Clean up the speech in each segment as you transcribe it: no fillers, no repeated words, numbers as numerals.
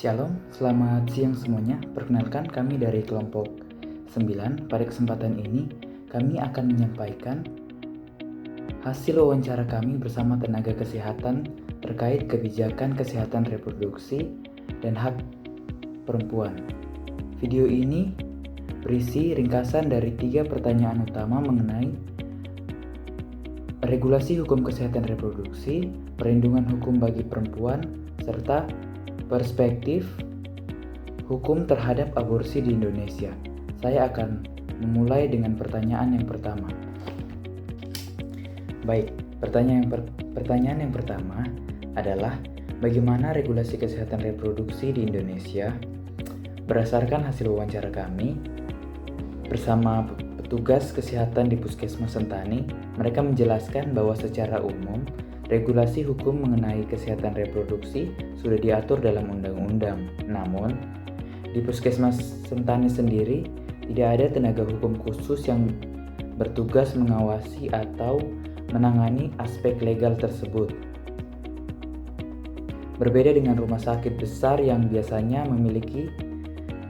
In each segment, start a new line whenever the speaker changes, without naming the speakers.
Shalom, selamat siang semuanya. Perkenalkan kami dari kelompok 9. Pada kesempatan ini, kami akan menyampaikan hasil wawancara kami bersama tenaga kesehatan terkait kebijakan kesehatan reproduksi dan hak perempuan. Video ini berisi ringkasan dari 3 pertanyaan utama mengenai regulasi hukum kesehatan reproduksi, perlindungan hukum bagi perempuan, serta perspektif hukum terhadap aborsi di Indonesia. Saya akan memulai dengan pertanyaan yang pertama. Baik, pertanyaan yang pertama adalah bagaimana regulasi kesehatan reproduksi di Indonesia? Berdasarkan hasil wawancara kami bersama petugas kesehatan di Puskesmas Sentani, mereka menjelaskan bahwa secara umum regulasi hukum mengenai kesehatan reproduksi sudah diatur dalam undang-undang. Namun, di Puskesmas Sentani sendiri tidak ada tenaga hukum khusus yang bertugas mengawasi atau menangani aspek legal tersebut. Berbeda dengan rumah sakit besar yang biasanya memiliki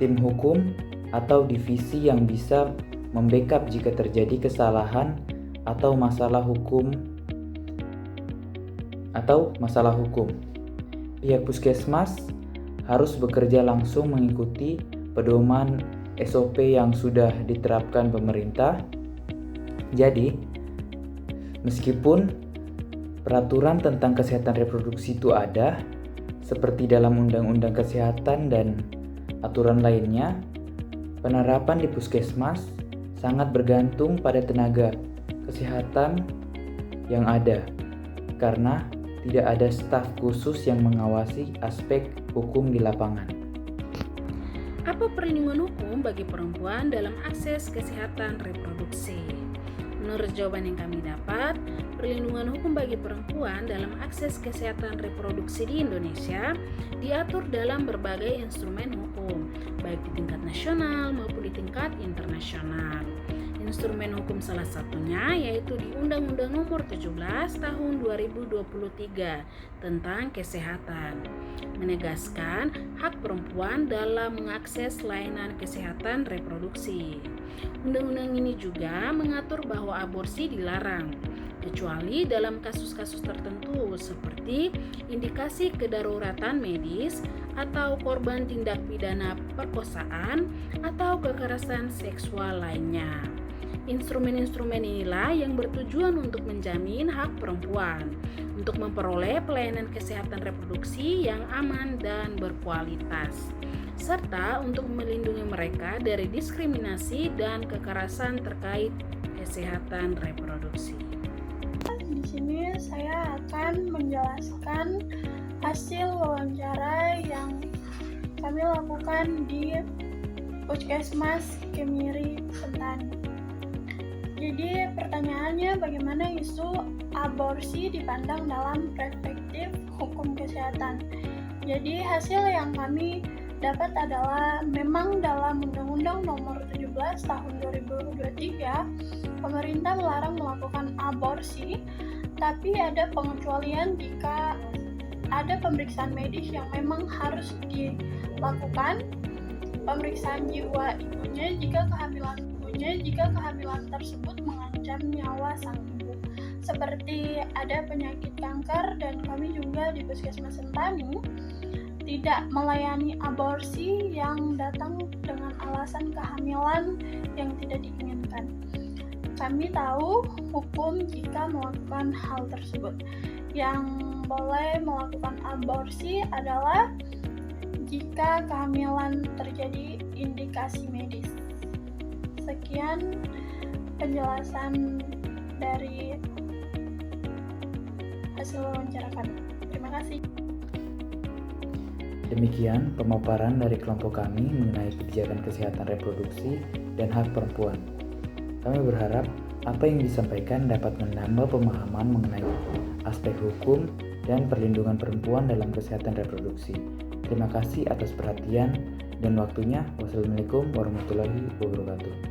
tim hukum atau divisi yang bisa membackup jika terjadi kesalahan atau masalah hukum. Pihak puskesmas harus bekerja langsung mengikuti pedoman SOP yang sudah diterapkan pemerintah. Jadi, meskipun peraturan tentang kesehatan reproduksi itu ada, seperti dalam Undang-Undang Kesehatan dan aturan lainnya, penerapan di puskesmas sangat bergantung pada tenaga kesehatan yang ada, karena tidak ada staf khusus yang mengawasi aspek hukum di lapangan.
Apa perlindungan hukum bagi perempuan dalam akses kesehatan reproduksi? Menurut jawaban yang kami dapat, perlindungan hukum bagi perempuan dalam akses kesehatan reproduksi di Indonesia diatur dalam berbagai instrumen hukum, baik di tingkat nasional maupun di tingkat internasional. Instrumen hukum salah satunya yaitu di Undang-Undang Nomor 17 Tahun 2023 tentang Kesehatan, menegaskan hak perempuan dalam mengakses layanan kesehatan reproduksi. Undang-undang ini juga mengatur bahwa aborsi dilarang, kecuali dalam kasus-kasus tertentu seperti indikasi kedaruratan medis atau korban tindak pidana perkosaan atau kekerasan seksual lainnya. Instrumen-instrumen inilah yang bertujuan untuk menjamin hak perempuan untuk memperoleh pelayanan kesehatan reproduksi yang aman dan berkualitas, serta untuk melindungi mereka dari diskriminasi dan kekerasan terkait kesehatan reproduksi.
Di sini saya akan menjelaskan hasil wawancara yang kami lakukan di Puskesmas Kemiri Sentani. Jadi pertanyaannya, bagaimana isu aborsi dipandang dalam perspektif hukum kesehatan? Jadi hasil yang kami dapat adalah memang dalam Undang-Undang Nomor 17 Tahun 2023 pemerintah melarang melakukan aborsi, tapi ada pengecualian jika ada pemeriksaan medis yang memang harus dilakukan, pemeriksaan jiwa ibunya jika kehamilan tersebut mengancam nyawa sang ibu, seperti ada penyakit kanker. Dan kami juga di Puskesmas Sentani tidak melayani aborsi yang datang dengan alasan kehamilan yang tidak diinginkan. Kami tahu hukum jika melakukan hal tersebut. Yang boleh melakukan aborsi adalah jika kehamilan terjadi indikasi medis. Sekian penjelasan dari hasil wawancara kami. Terima kasih.
Demikian pemaparan dari kelompok kami mengenai kebijakan kesehatan reproduksi dan hak perempuan. Kami berharap apa yang disampaikan dapat menambah pemahaman mengenai aspek hukum dan perlindungan perempuan dalam kesehatan reproduksi. Terima kasih atas perhatian dan waktunya. Wassalamualaikum warahmatullahi wabarakatuh.